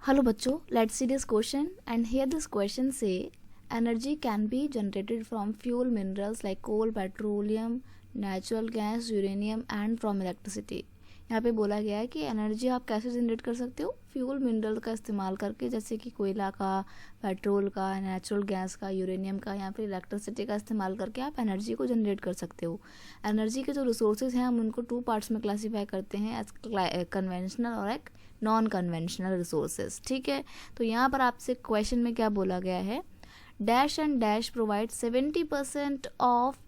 Hello bachcho, let's see this question. And here this question say energy can be generated from fuel minerals like coal, petroleum, natural gas, uranium and from electricity. यहाँ पे बोला गया है कि energy आप कैसे generate कर सकते हो, फ्यूल मिनरल का इस्तेमाल करके, जैसे कि कोयला का, पेट्रोल का, नेचुरल गैस का, यूरेनियम का या फिर इलेक्ट्रिसिटी का इस्तेमाल करके आप एनर्जी को जनरेट कर सकते हो. एनर्जी के जो रिसोर्सेज हैं हम उनको 2 पार्ट्स में क्लासीफाई करते हैं, एज कन्वेंशनल और एक नॉन कन्वेंशनल रिसोर्सेज. ठीक है, तो यहाँ पर आपसे क्वेश्चन में क्या बोला गया है, dash and dash provide 70% of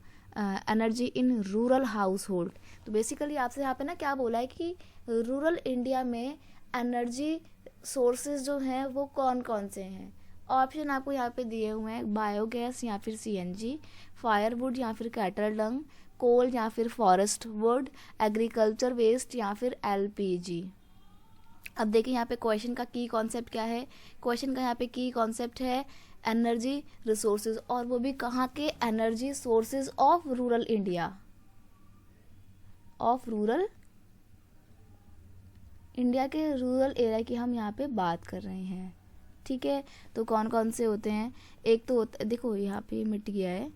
energy in rural house hold. तो बेसिकली आपसे यहाँ पे ना क्या बोला है कि रूरल इंडिया में एनर्जी सोर्सेज जो हैं वो कौन कौन से हैं. ऑप्शन आपको यहाँ पे दिए हुए हैं, बायोगैस या फिर सीएनजी, फायरवुड या फिर कैटल डंग, कोल या फिर फॉरेस्ट वुड, एग्रीकल्चर वेस्ट या फिर एलपीजी. अब देखिए यहाँ पे क्वेश्चन का की कॉन्सेप्ट क्या है. क्वेश्चन का यहाँ पे की कॉन्सेप्ट है एनर्जी रिसोर्सेज, और वो भी कहाँ के, energy sources of rural India, of rural India के रूरल एरिया की हम यहाँ पे बात कर रहे हैं. ठीक है, तो कौन कौन से होते हैं, एक तो देखो यहाँ पे मिट गया है.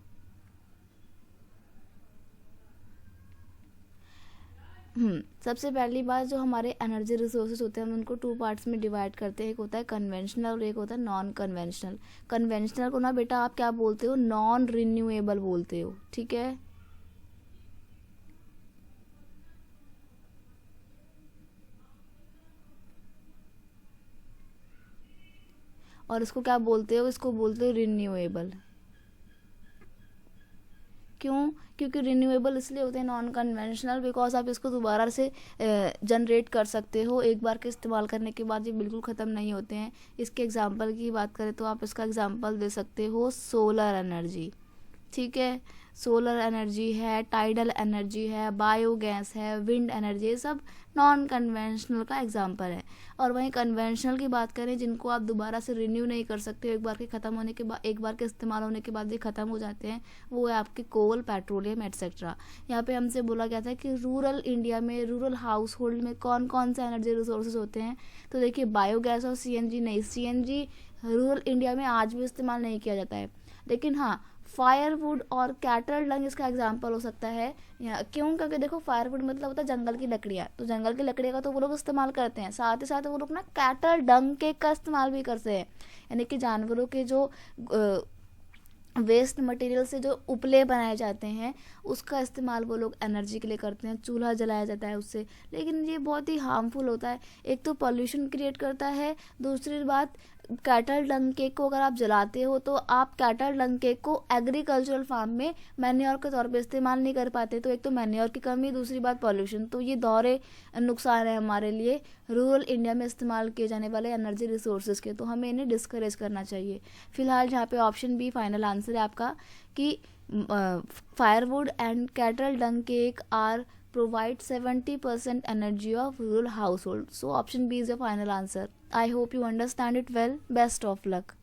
सबसे पहली बात, जो हमारे एनर्जी रिसोर्सेज होते हैं हम उनको 2 पार्ट्स में डिवाइड करते हैं, एक होता है कन्वेंशनल और एक होता है नॉन कन्वेंशनल. कन्वेंशनल को ना बेटा आप क्या बोलते हो, नॉन रिन्यूएबल बोलते हो. ठीक है, और इसको क्या बोलते हो, इसको बोलते हो रिन्यूएबल. क्यों, क्योंकि रिन्यूएबल इसलिए होते हैं नॉन कन्वेंशनल, बिकॉज आप इसको दोबारा से जनरेट कर सकते हो, एक बार के इस्तेमाल करने के बाद ये बिल्कुल ख़त्म नहीं होते हैं. इसके एग्जांपल की बात करें तो आप इसका एग्जांपल दे सकते हो सोलर एनर्जी. ठीक है, सोलर एनर्जी है, टाइडल एनर्जी है, बायोगैस है, विंड एनर्जी, ये सब नॉन कन्वेंशनल का एग्जांपल है. और वहीं कन्वेंशनल की बात करें जिनको आप दोबारा से रिन्यू नहीं कर सकते, एक बार के ख़त्म होने के बाद, एक बार के इस्तेमाल होने के बाद ये ख़त्म हो जाते हैं, वो है आपके कोल, पेट्रोलियम एट्सेट्रा. यहाँ पे हमसे बोला गया था कि रूरल इंडिया में, रूरल हाउस होल्ड में कौन कौन से एनर्जी रिसोर्सेज होते हैं. तो देखिए बायोगैस और सीएनजी नहीं, सीएनजी रूरल इंडिया में आज भी इस्तेमाल नहीं किया जाता है, लेकिन हाँ फायरवुड और कैटल डंग इसका एग्जाम्पल हो सकता है. क्यों, क्योंकि देखो फायरवुड मतलब होता है जंगल की लकड़ियाँ, तो जंगल की लकड़ियाँ का तो वो लोग इस्तेमाल करते हैं, साथ ही साथ वो लोग ना कैटल डंग के का इस्तेमाल भी करते हैं, यानी कि जानवरों के जो वेस्ट मटेरियल से जो उपले बनाए जाते हैं उसका इस्तेमाल वो लोग एनर्जी के लिए करते हैं. चूल्हा जलाया जाता है उससे, लेकिन ये बहुत ही हार्मफुल होता है. एक तो पॉल्यूशन क्रिएट करता है, दूसरी बात कैटल डंग केक को अगर आप जलाते हो तो आप कैटल डंग केक को एग्रीकल्चरल फार्म में मैन्योर के तौर पे इस्तेमाल नहीं कर पाते. तो एक तो मैन्योर की कमी, दूसरी बात पॉल्यूशन. तो ये दोहरे नुकसान है हमारे लिए रूरल इंडिया में इस्तेमाल किए जाने वाले एनर्जी रिसोर्सेज के, तो हमें इन्हें डिस्करेज करना चाहिए. फिलहाल यहाँ पे ऑप्शन बी फाइनल आंसर है आपका कि firewood and cattle dung cake are provide 70% energy of rural household. So option B is your final answer. I hope you understand it well. Best of luck.